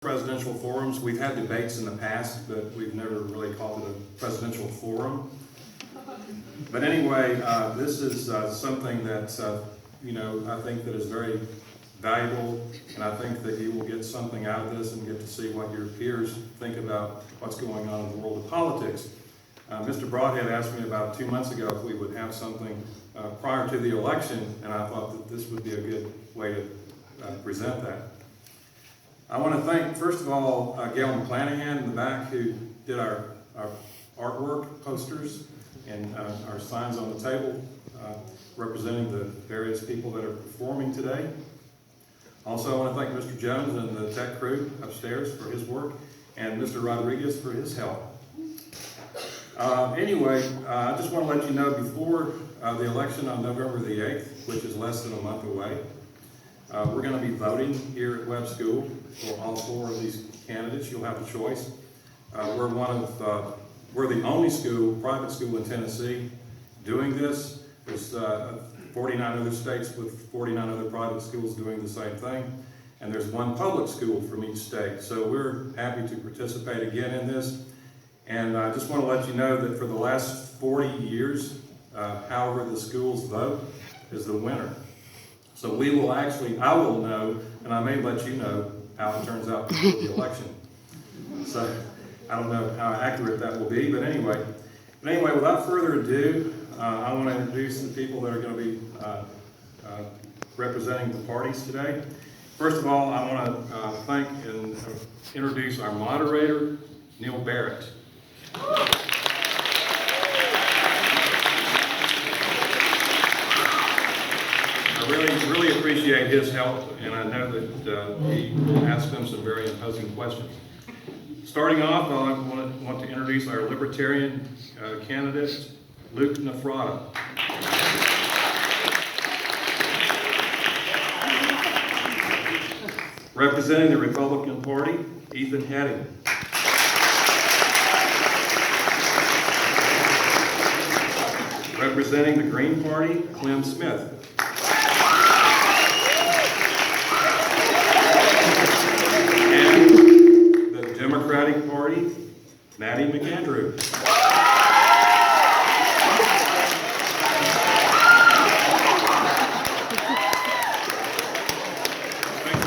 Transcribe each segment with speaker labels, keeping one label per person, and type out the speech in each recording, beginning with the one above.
Speaker 1: Presidential forums. We've had debates in the past, but we've never really called it a presidential forum. But anyway, this is something that, I think that is very valuable, and I think that you will get something out of this and get to see what your peers think about what's going on in the world of politics. Mr. Broadhead asked me about 2 months ago if we would have something prior to the election, and I thought that this would be a good way to present that. I want to thank, first of all, Gail McClanahan in the back, who did our artwork, posters, and our signs on the table, representing the various people that are performing today. Also, I want to thank Mr. Jones and the tech crew upstairs for his work, and Mr. Rodriguez for his help. Anyway, I just want to let you know, before the election on November the 8th, which is less than a month away, we're going to be voting here at Webb School for all 4 of these candidates. You'll have a choice. We're the only school, private school in Tennessee doing this. There's 49 other states with 49 other private schools doing the same thing. And there's 1 public school from each state. So we're happy to participate again in this. And I just want to let you know that for the last 40 years, however the schools vote is the winner. So we will I will know, and I may let you know how it turns out before the election. So I don't know how accurate that will be, but anyway. Without further ado, I want to introduce the people that are going to be representing the parties today. First of all, I want to thank and introduce our moderator, Neil Barrett. I really appreciate his help, and I know that he asked them some very imposing questions. Starting off, I want to introduce our Libertarian candidate, Luke Nafrata. Representing the Republican Party, Ethan Heading. Representing the Green Party, Clem Smith. Democratic Party, Maddie McAndrew. Thank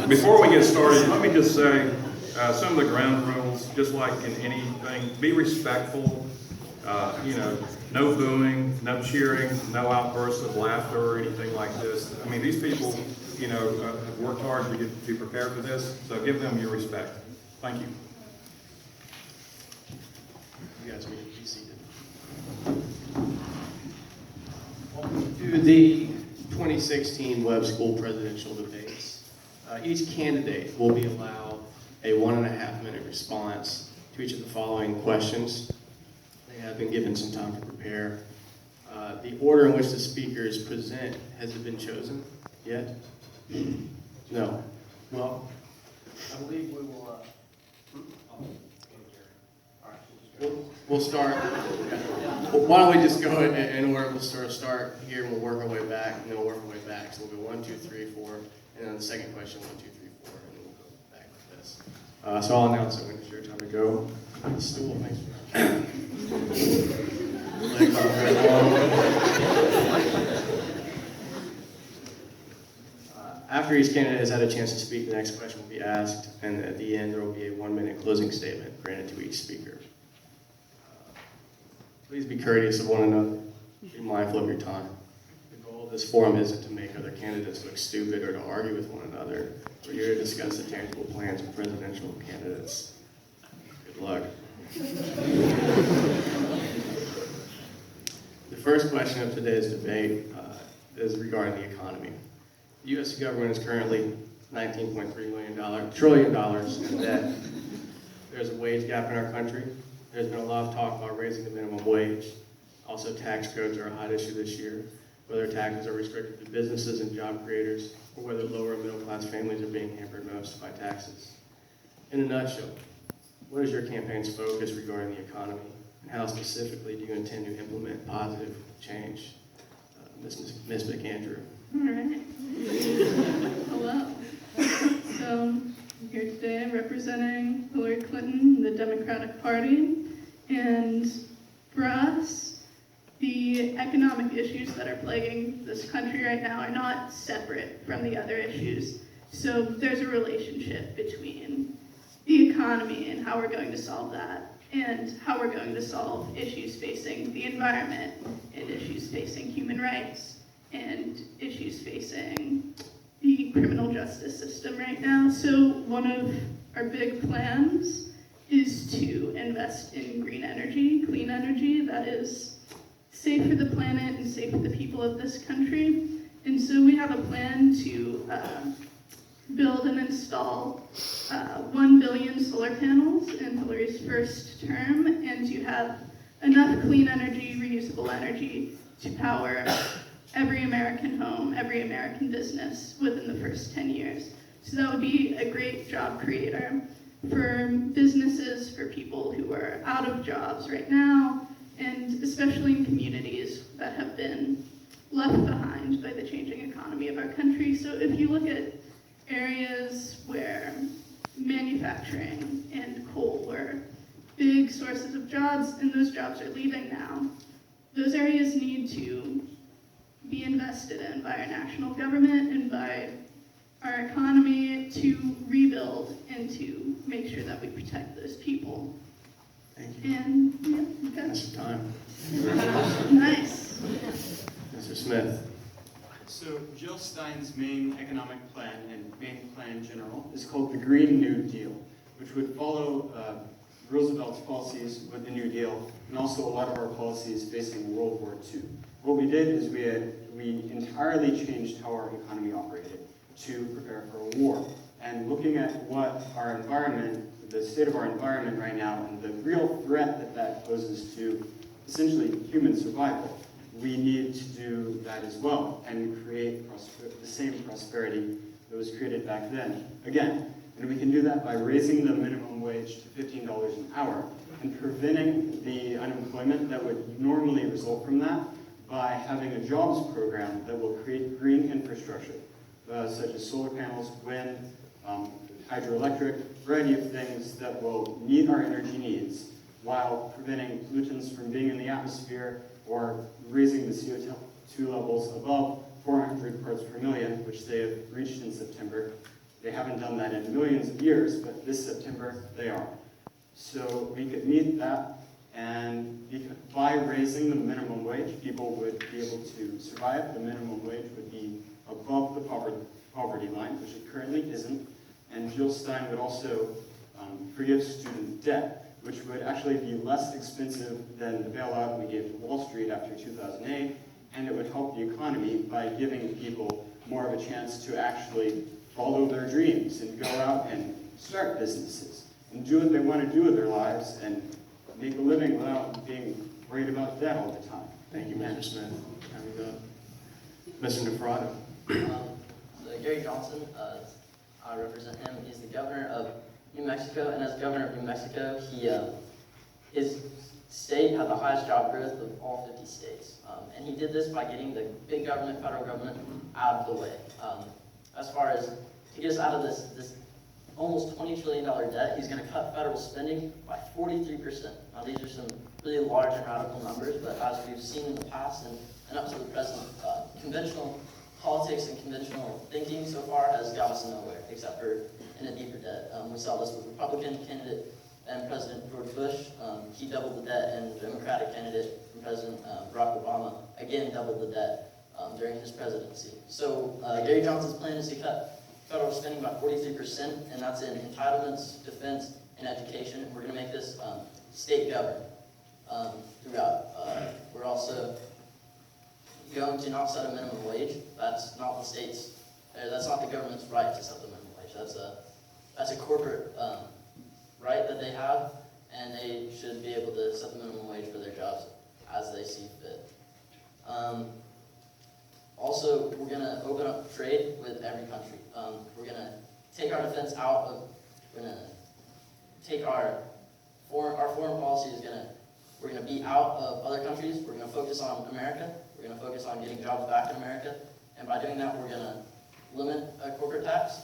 Speaker 1: you. Before we get started, let me just say some of the ground rules, just like in anything, be respectful. No booing, no cheering, no outbursts of laughter or anything like this. I mean, these people, have worked hard to be prepared for this, so give them your respect. Thank you.
Speaker 2: You guys may be seated. Welcome to the 2016 Webb School presidential debates. Each candidate will be allowed a 1.5-minute response to each of the following questions. They have been given some time to prepare. The order in which the speakers present, has it been chosen yet? No. Well, I believe we will. We'll start. Why don't we just go in order? We'll start here, and we'll work our way back, and then we'll work our way back. So we'll go 1, 2, 3, 4, and then the second question 1, 2, 3, 4, and then we'll go back like this. So I'll announce it when it's your time to go. The stool makes me. After each candidate has had a chance to speak, the next question will be asked, and at the end there will be a 1-minute closing statement granted to each speaker. Please be courteous of one another. Be mindful of your time. The goal of this forum isn't to make other candidates look stupid or to argue with one another. We're here to discuss the tangible plans of presidential candidates. Good luck. The first question of today's debate is regarding the economy. The U.S. government is currently $19.3 trillion in debt. There's a wage gap in our country. There's been a lot of talk about raising the minimum wage. Also, tax codes are a hot issue this year, whether taxes are restricted to businesses and job creators, or whether lower and middle-class families are being hampered most by taxes. In a nutshell, what is your campaign's focus regarding the economy, and how specifically do you intend to implement positive change? Ms. McAndrew.
Speaker 3: All right. Hello. So I'm here today representing Hillary Clinton and the Democratic Party. And for us, the economic issues that are plaguing this country right now are not separate from the other issues. So there's a relationship between the economy and how we're going to solve that, and how we're going to solve issues facing the environment, and issues facing human rights, and issues facing the criminal justice system right now. So one of our big plans is to invest in green energy, clean energy that is safe for the planet and safe for the people of this country. And so we have a plan to build and install 1 billion solar panels in Hillary's first term, and to have enough clean energy, reusable energy to power every American home, every American business within the first 10 years. So that would be a great job creator for businesses, for people who are out of jobs right now, and especially in communities that have been left behind by the changing economy of our country. So if you look at areas where manufacturing and coal were big sources of jobs, and those jobs are leaving now, those areas need to be invested in by our national government and by our economy to rebuild and to make sure that we protect those people.
Speaker 2: Thank you.
Speaker 3: And yeah, okay.
Speaker 2: That's your time.
Speaker 3: Nice.
Speaker 2: Mr. Smith.
Speaker 4: So Jill Stein's main economic plan and main plan in general is called the Green New Deal, which would follow Roosevelt's policies with the New Deal and also a lot of our policies facing World War II. What we did is we entirely changed how our economy operated to prepare for a war. And looking at what our environment, the state of our environment right now, and the real threat that that poses to essentially human survival, we need to do that as well and create the same prosperity that was created back then. Again, and we can do that by raising the minimum wage to $15 an hour and preventing the unemployment that would normally result from that by having a jobs program that will create green infrastructure, such as solar panels, wind, hydroelectric, a variety of things that will meet our energy needs while preventing pollutants from being in the atmosphere or raising the CO2 levels above 400 parts per million, which they have reached in September. They haven't done that in millions of years, but this September they are. So we could meet that, and by raising the minimum wage, people would be able to survive. The minimum wage would be above the poverty line, which it currently isn't. And Jill Stein would also forgive student debt, which would actually be less expensive than the bailout we gave to Wall Street after 2008, and it would help the economy by giving people more of a chance to actually follow their dreams and go out and start businesses and do what they want to do with their lives and make a living without being worried about debt all the time.
Speaker 2: Thank you, Mr. Smith. And Mr. Nefrado.
Speaker 5: So Gary Johnson, I represent him. He's the governor of New Mexico, and as governor of New Mexico, his state had the highest job growth of all 50 states. And he did this by getting the big government, federal government, out of the way. As far as to get us out of this almost $20 trillion debt, he's going to cut federal spending by 43%. Now these are some really large and radical numbers, but as we've seen in the past and up to the present, conventional politics and conventional thinking so far has got us nowhere, except for in a deeper debt. We saw this with Republican candidate and President George Bush. He doubled the debt, and the Democratic candidate and President Barack Obama again doubled the debt during his presidency. So Gary Johnson's plan is to cut federal spending by 43%, and that's in entitlements, defense, and education. We're going to make this state governed throughout. We're also going to not set a minimum wage. That's not the state's. That's not the government's right to set the minimum wage. That's a corporate right that they have, and they should be able to set the minimum wage for their jobs as they see fit. Also, we're going to open up trade with every country. We're going to take our defense out of. We're going to take our foreign policy is going to. We're going to be out of other countries. We're going to focus on America. We're going to focus on getting jobs back in America, And by doing that, we're going to limit a corporate tax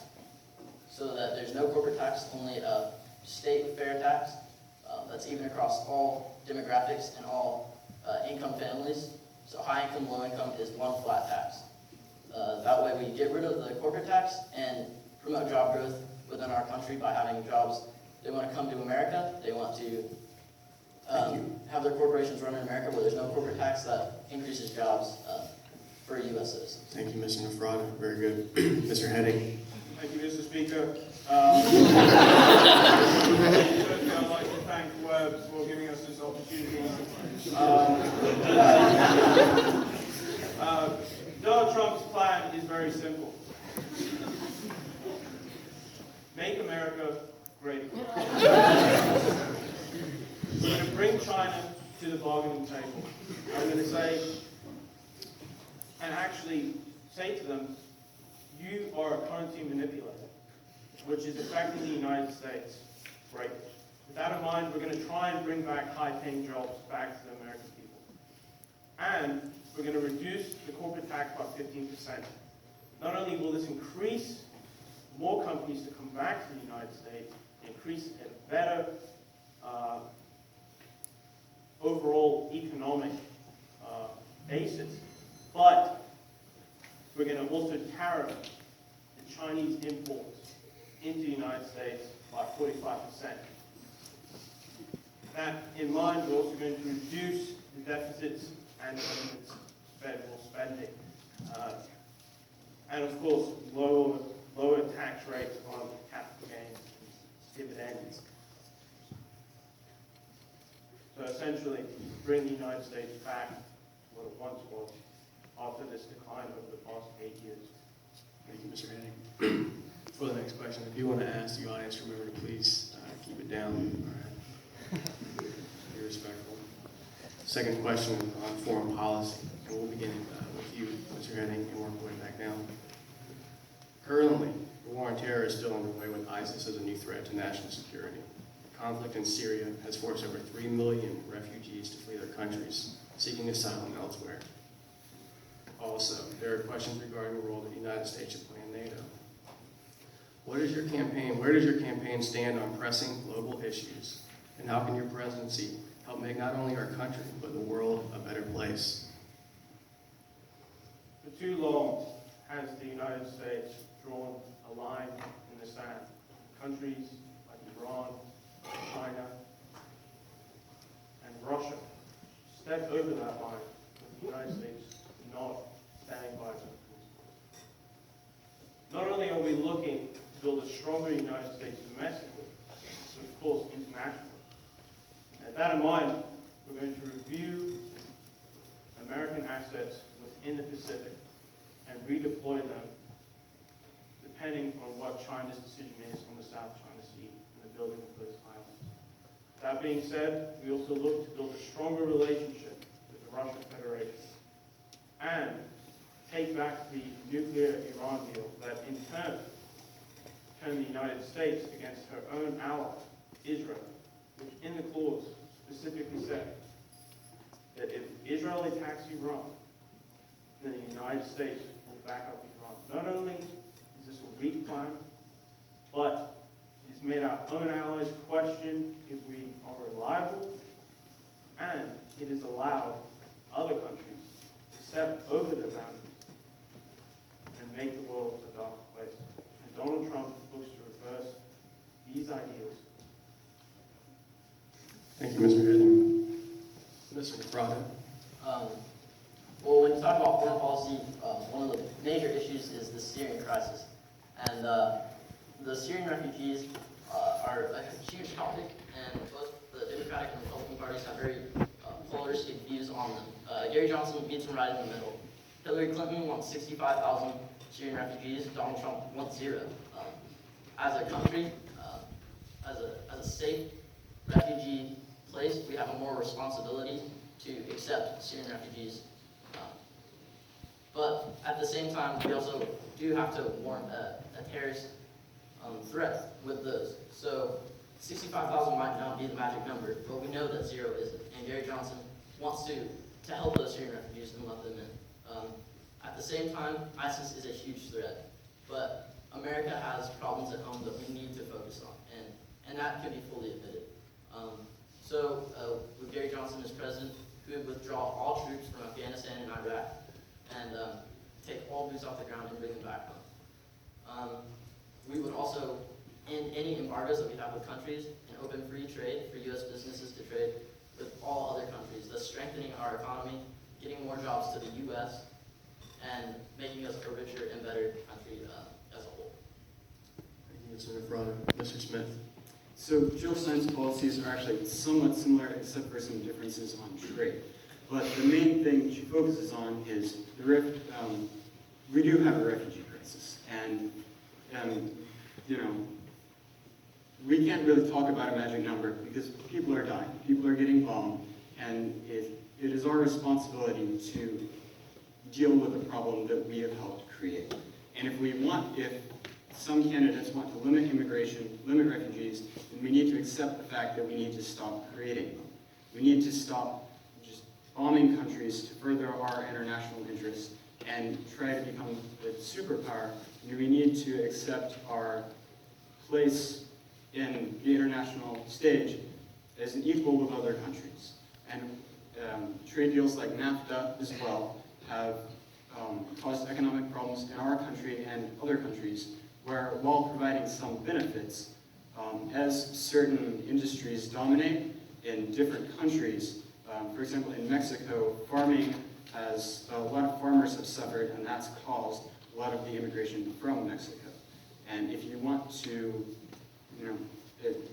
Speaker 5: so that there's no corporate tax, only a state fair tax that's even across all demographics and all income families. So high income, low income is one flat tax. That way we get rid of the corporate tax and promote job growth within our country by having jobs. They want to come to America. They want to have their corporations run in America where there's no corporate tax. That increases jobs for U.S. citizens.
Speaker 2: Thank you, Mr. Nafrata. Very good. Mr. Heading.
Speaker 6: Thank you, Mr. Speaker. Firstly, I'd like to thank Webb for giving us this opportunity. Donald Trump's plan is very simple. Make America great. We're going to bring China to the bargaining table. I'm going to say, and actually say to them, you are a currency manipulator, which is affecting the United States greatly. With that in mind, we're going to try and bring back high-paying jobs back to the American people. And we're going to reduce the corporate tax by 15%. Not only will this increase more companies to come back to the United States, increase a better overall economic basis, but we're going to also tariff the Chinese imports into the United States by 45%. That in mind, we're also going to reduce the deficits and limits federal spending. And of course, lower tax rates on capital gains and dividends. So essentially, bring the United States back to what it once was after this decline over the past 8 years.
Speaker 2: Thank you, Mr. Heading. For the next question, if you want to ask the audience, remember to please keep it down. All right. Be respectful. Second question on foreign policy, and we'll begin with you, Mr. Heading, and work our way back down. Currently, the war on terror is still underway with ISIS as a new threat to national security. The conflict in Syria has forced over 3 million refugees to flee their countries, seeking asylum elsewhere. Also, there are questions regarding the role that the United States should play in NATO. Where does your campaign stand on pressing global issues? And how can your presidency help make not only our country, but the world a better place?
Speaker 6: For too long has the United States drawn a line in the sand. Countries like Iran, China, and Russia step over that line with the United States not standing by them. Not only are we looking to build a stronger United States domestically, but of course internationally. With that in mind, we're going to review American assets within the Pacific and redeploy them depending on what China's decision is on the South China Sea and the building of those islands. That being said, we also look to build a stronger relationship with the Russian Federation and take back the nuclear Iran deal that in turn turned the United States against her own ally, Israel, which in the clause specifically said that if Israel attacks Iran, then the United States will back up Iran. Not only is this a weak plan, but it's made our own allies question if we are reliable, and it has allowed other countries to step over their boundaries and make the world a darker place. And Donald Trump looks to reverse these ideals.
Speaker 2: Thank you, Mr. Heading. Mr. Nafrata.
Speaker 5: Well, when you talk about foreign policy, one of the major issues is the Syrian crisis. And the Syrian refugees are a huge topic, and both the Democratic and Republican parties have very polaristic views on them. Gary Johnson meets them right in the middle. Hillary Clinton wants 65,000 Syrian refugees. Donald Trump wants 0. As a country, as a safe refugee place, we have a more responsibility to accept Syrian refugees. But at the same time, we also do have to warn a terrorist threat with those. So 65,000 might not be the magic number, but we know that 0 isn't. And Gary Johnson wants to help those Syrian refugees and let them in. At the same time, ISIS is a huge threat, but America has problems at home that we need to focus on, and that can be fully admitted. With Gary Johnson as president, we would withdraw all troops from Afghanistan and Iraq and take all boots off the ground and bring them back home. We would also end any embargoes that we have with countries and open free trade for U.S. businesses to trade with all other countries, thus strengthening our economy, getting more jobs to the U.S., and making us a richer and better country as a whole.
Speaker 2: Thank you, Mr. McBride. Mr. Smith.
Speaker 4: So Jill Stein's policies are actually somewhat similar, except for some differences on trade. But the main thing she focuses on is we do have a refugee crisis, and we can't really talk about a magic number because people are dying, people are getting bombed, and it is our responsibility to deal with the problem that we have helped create. And if some candidates want to limit immigration, limit refugees, then we need to accept the fact that we need to stop creating them. We need to stop just bombing countries to further our international interests and try to become a superpower. And we need to accept our place in the international stage as an equal with other countries. And trade deals like NAFTA as well have caused economic problems in our country and other countries, where while providing some benefits, as certain industries dominate in different countries, for example, in Mexico, farming a lot of farmers have suffered, and that's caused a lot of the immigration from Mexico. And if you want to,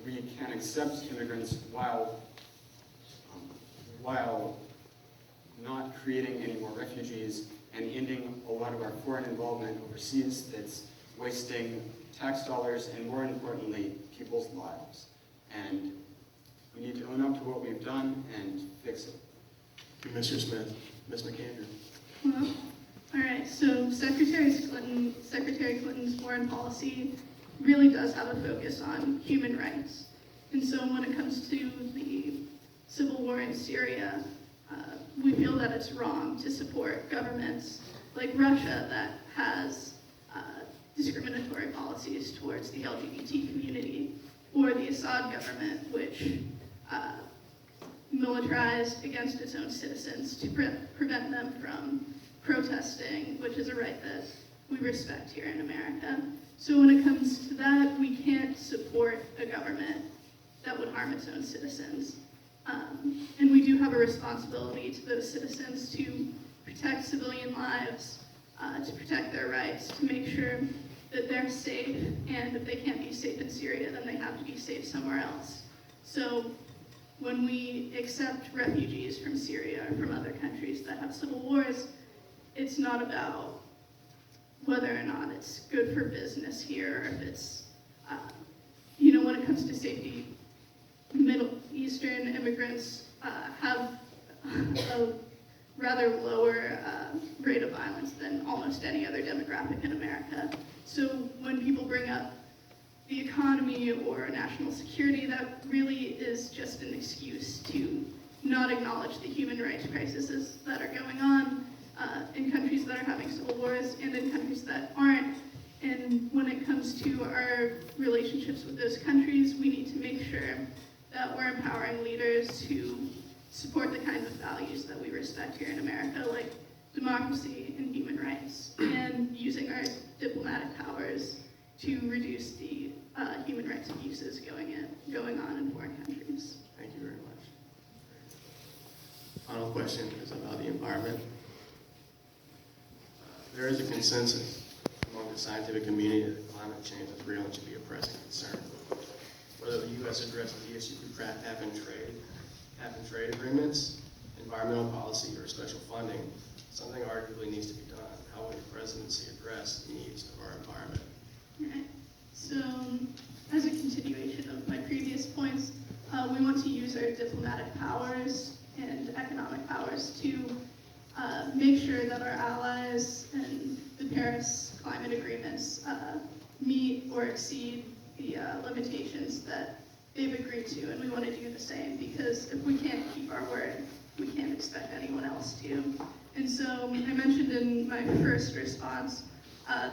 Speaker 4: we can accept immigrants while not creating any more refugees and ending a lot of our foreign involvement overseas that's wasting tax dollars and, more importantly, people's lives. And we need to own up to what we've done and fix it.
Speaker 2: Thank you, Mr. Smith. Ms. McAndrew.
Speaker 3: Well, all right, so Secretary Clinton's foreign policy really does have a focus on human rights. And so when it comes to the civil war in Syria, we feel that it's wrong to support governments like Russia that has discriminatory policies towards the LGBT community, or the Assad government, which militarized against its own citizens to prevent them from protesting, which is a right that we respect here in America. So when it comes to that, we can't support a government that would harm its own citizens. And we do have a responsibility to those citizens to protect civilian lives, to protect their rights, to make sure that they're safe, and if they can't be safe in Syria, then they have to be safe somewhere else. So when we accept refugees from Syria or from other countries that have civil wars, it's not about whether or not it's good for business here, or if it's, when it comes to safety, Middle Eastern immigrants have a rather lower rate of violence than almost any other demographic in America. So when people bring up the economy or national security, that really is just an excuse to not acknowledge the human rights crises that are going on in countries that are having civil wars and in countries that aren't. And when it comes to our relationships with those countries, we need to make sure that we're empowering leaders who support the kinds of values that we respect here in America, like democracy and human rights, and using our diplomatic powers to reduce the human rights abuses going on in foreign countries.
Speaker 2: Thank you very much. Final question is about the environment. There is a consensus among the scientific community that climate change is real and should be a pressing concern. Whether the U.S. addresses the issue through trade agreements, environmental policy, or special funding, something arguably needs to be done. How will the presidency address the needs of our environment?
Speaker 3: Right. So, as a continuation of my previous points, we want to use our diplomatic powers and economic powers to make sure that our allies and the Paris climate agreements meet or exceed the limitations that they've agreed to, and we want to do the same, because if we can't keep our word, we can't expect anyone else to. And so I mentioned in my first response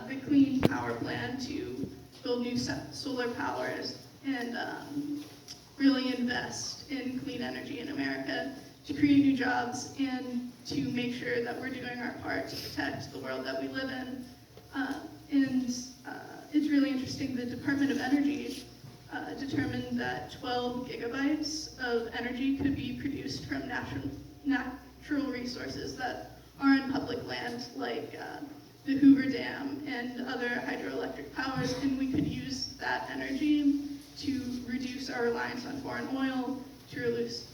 Speaker 3: the clean power plan to build new solar powers and really invest in clean energy in America to create new jobs and to make sure that we're doing our part to protect the world that we live in. It's really interesting, the Department of Energy determined that 12 gigabytes of energy could be produced from natural resources that are in public land, like the Hoover Dam and other hydroelectric powers, and we could use that energy to reduce our reliance on foreign oil, to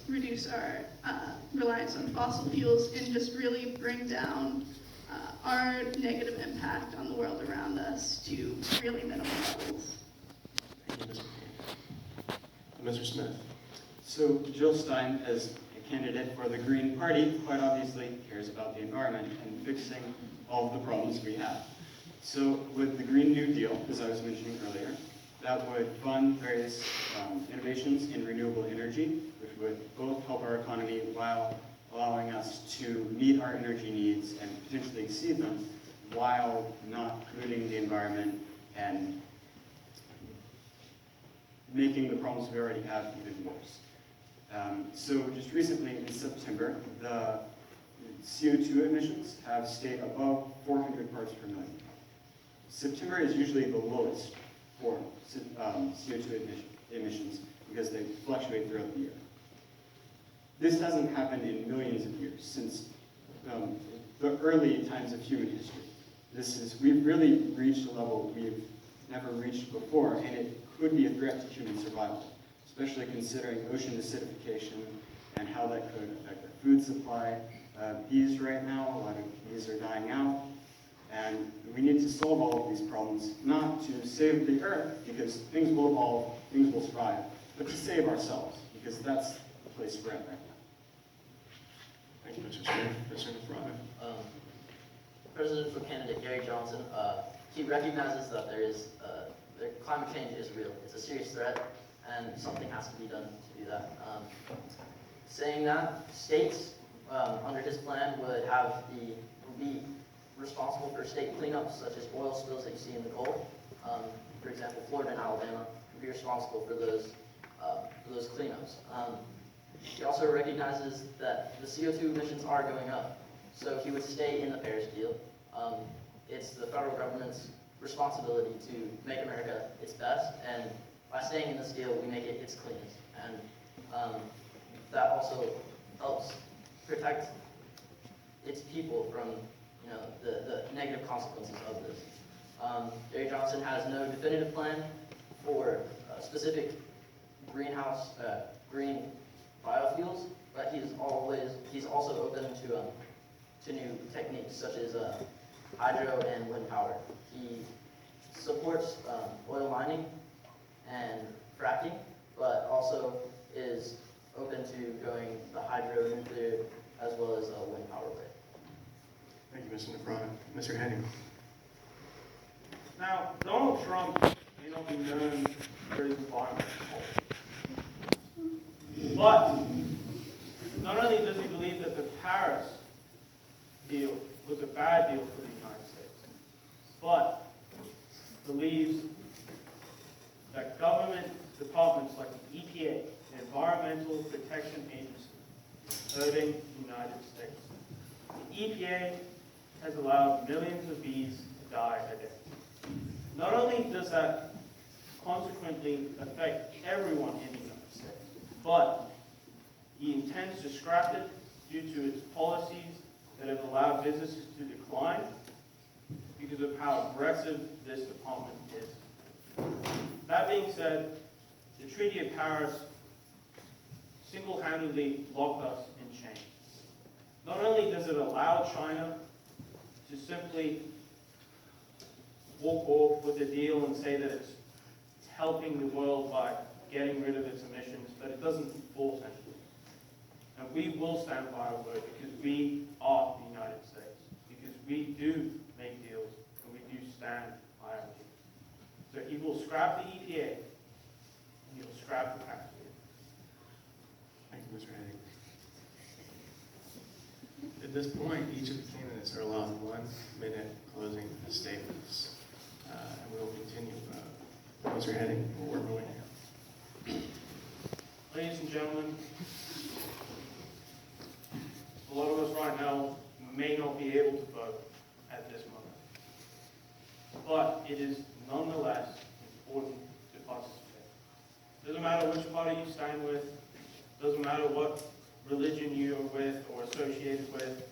Speaker 3: reduce our reliance on fossil fuels, and just really bring down our negative impact on the world around us to really minimal levels.
Speaker 2: Thank you, Mr. King. Mr. Smith.
Speaker 4: So Jill Stein, as a candidate for the Green Party, quite obviously cares about the environment and fixing all of the problems we have. So with the Green New Deal, as I was mentioning earlier, that would fund various innovations in renewable energy, which would both help our economy while allowing us to meet our energy needs and potentially exceed them, while not polluting the environment and making the problems we already have even worse. So just recently in September, the CO2 emissions have stayed above 400 parts per million. September is usually the lowest for CO2 emissions because they fluctuate throughout the year. This hasn't happened in millions of years, since the early times of human history. We've really reached a level we've never reached before, and it could be a threat to human survival, especially considering ocean acidification and how that could affect our food supply. Bees right now, a lot of bees are dying out, and we need to solve all of these problems, not to save the Earth, because things will evolve, things will survive, but to save ourselves, because that's the place we're at right now.
Speaker 2: Thank you, Mr. Smith. Mr. Nafrata.
Speaker 5: Presidential candidate Gary Johnson, he recognizes that that climate change is real. It's a serious threat, and something has to be done to do that. Saying that, states under his plan would be responsible for state cleanups, such as oil spills that you see in the Gulf. For example, Florida and Alabama would be responsible for those cleanups. He also recognizes that the CO2 emissions are going up, so he would stay in the Paris deal. It's the federal government's responsibility to make America its best, and by staying in this deal, we make it its cleanest. And that also helps protect its people from the negative consequences of this. Gary Johnson has no definitive plan for specific green biofuels, but he's also open to new techniques such as hydro and wind power. He supports oil mining and fracking, but also is open to going the hydro, nuclear, as well as wind power way.
Speaker 2: Thank you, Mr. Nafrata. Mr. Henning.
Speaker 6: Now, Donald Trump may not be known for his environmental policy, but not only does he believe that the Paris deal was a bad deal for the United States, but believes that government departments like the EPA, the Environmental Protection Agency, is hurting the United States. The EPA has allowed millions of bees to die a day. Not only does that consequently affect everyone in the United States, but he intends to scrap it due to its policies that have allowed businesses to decline because of how aggressive this department is. That being said, the Treaty of Paris single-handedly locked us in chains. Not only does it allow China to simply walk off with a deal and say that it's helping the world by getting rid of its emissions, but it doesn't force anything. And we will stand by our word because we are the United States, because we do make deals and we do stand by our deals. So he will scrap the EPA and he will scrap the Paris deal.
Speaker 2: Thank you, Mr. Henning. this point, each of the candidates are allowed 1 minute closing statements. And we will continue. Mr. Heading, we'll work away now.
Speaker 6: Ladies and gentlemen, a lot of us right now may not be able to vote at this moment, but it is nonetheless important to participate. Doesn't matter which party you stand with, doesn't matter what religion you are with or associated with,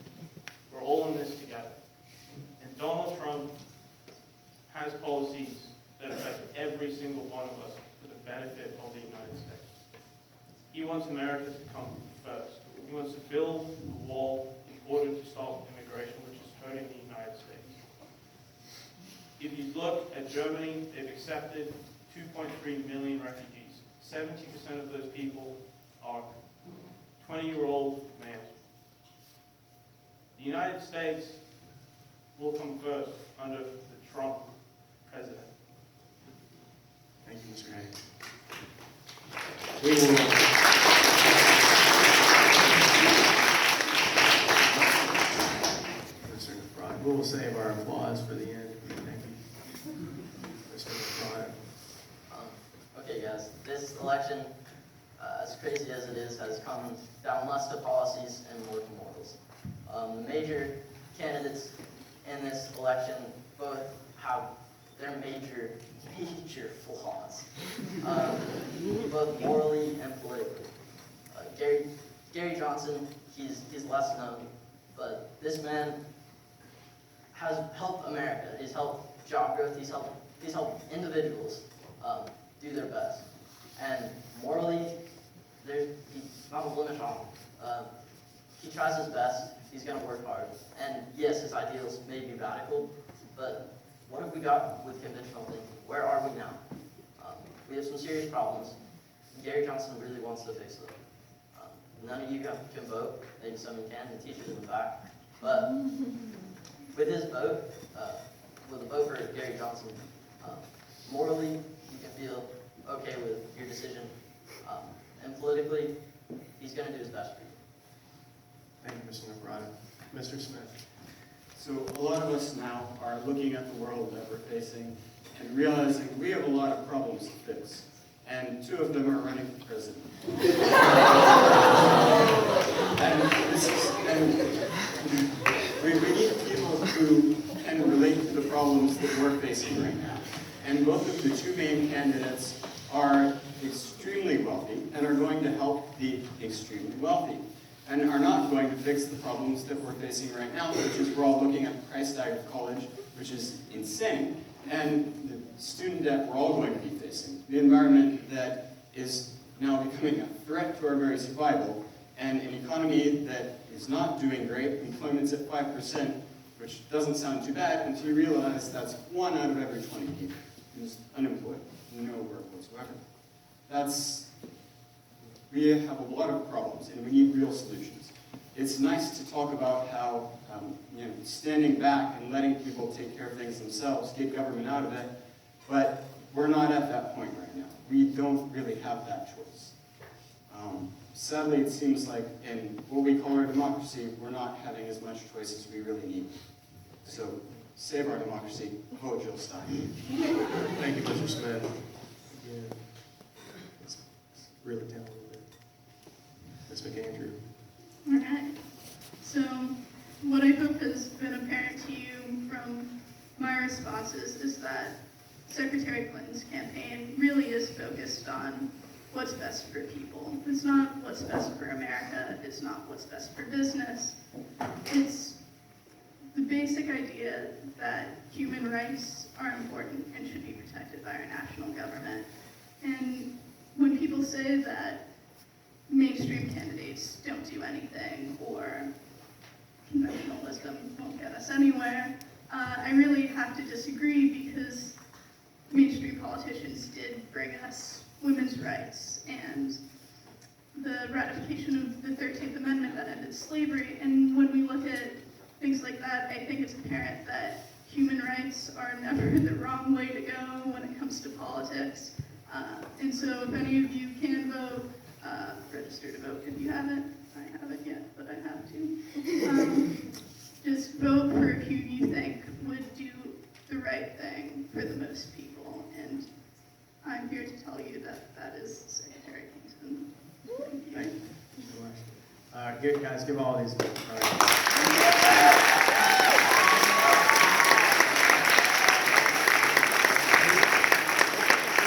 Speaker 6: we're all in this together. And Donald Trump has policies that affect every single one of us for the benefit of the United States. He wants America to come first. He wants to build a wall in order to stop immigration, which is hurting the United States. If you look at Germany, they've accepted 2.3 million refugees. 70% of those people are 20-year-old males. The United States will come first under the Trump president.
Speaker 2: Thank you, Mr. Hay. We will, Mr. McBride, we will save our applause for the end. Thank you. Mr. McBride.
Speaker 5: Okay, guys, this election, as crazy as it is, has come down less to policies and more to morals. The major candidates in this election both have their major flaws, both morally and politically. Gary Johnson, he's less known, but this man has helped America. He's helped job growth. He's helped individuals do their best. And morally, he's not a blemish on him. He tries his best. He's going to work hard. And yes, his ideals may be radical, but what have we got with conventional thinking? Where are we now? We have some serious problems. Gary Johnson really wants to fix them. None of you can vote. Maybe some of you can, the teachers in the back. But with his vote, with a vote for Gary Johnson, morally, you can feel okay with your decision. And politically, he's going to do his best for you.
Speaker 2: Thank you, Mr. McBride. Mr. Smith.
Speaker 4: So a lot of us now are looking at the world that we're facing and realizing we have a lot of problems to fix. And 2 of them are running for president. and we need people who can relate to the problems that we're facing right now. And both of the 2 main candidates are extremely wealthy and are going to help the extremely wealthy, and are not going to fix the problems that we're facing right now, which is we're all looking at the price tag of college, which is insane, and the student debt we're all going to be facing, the environment that is now becoming a threat to our very survival, and an economy that is not doing great. Employment's at 5%, which doesn't sound too bad until you realize that's 1 out of every 20 people who's unemployed, no work whatsoever. We have a lot of problems, and we need real solutions. It's nice to talk about how standing back and letting people take care of things themselves, get government out of it, but we're not at that point right now. We don't really have that choice. Sadly, it seems like in what we call our democracy, we're not having as much choice as we really need. So, save our democracy. Vote Jill Stein.
Speaker 2: Thank you, Mr. Smith. Again, it's really down a little bit. Ms. McAndrew.
Speaker 3: All right. So what I hope has been apparent to you from my responses is that Secretary Clinton's campaign really is focused on what's best for people. It's not what's best for America. It's not what's best for business. It's the basic idea that human rights are important and should be protected by our national government. And when people say that mainstream candidates don't do anything or conventional wisdom won't get us anywhere, I really have to disagree, because mainstream politicians did bring us women's rights and the ratification of the 13th Amendment that ended slavery. And when we look at things like that, I think it's apparent that human rights are never the wrong way to go when it comes to politics. And so if any of you can vote, register to vote if you haven't. I haven't yet, but I have to. that is Secretary Kingston.
Speaker 2: Thank you so much. Good guys, give all these. All right.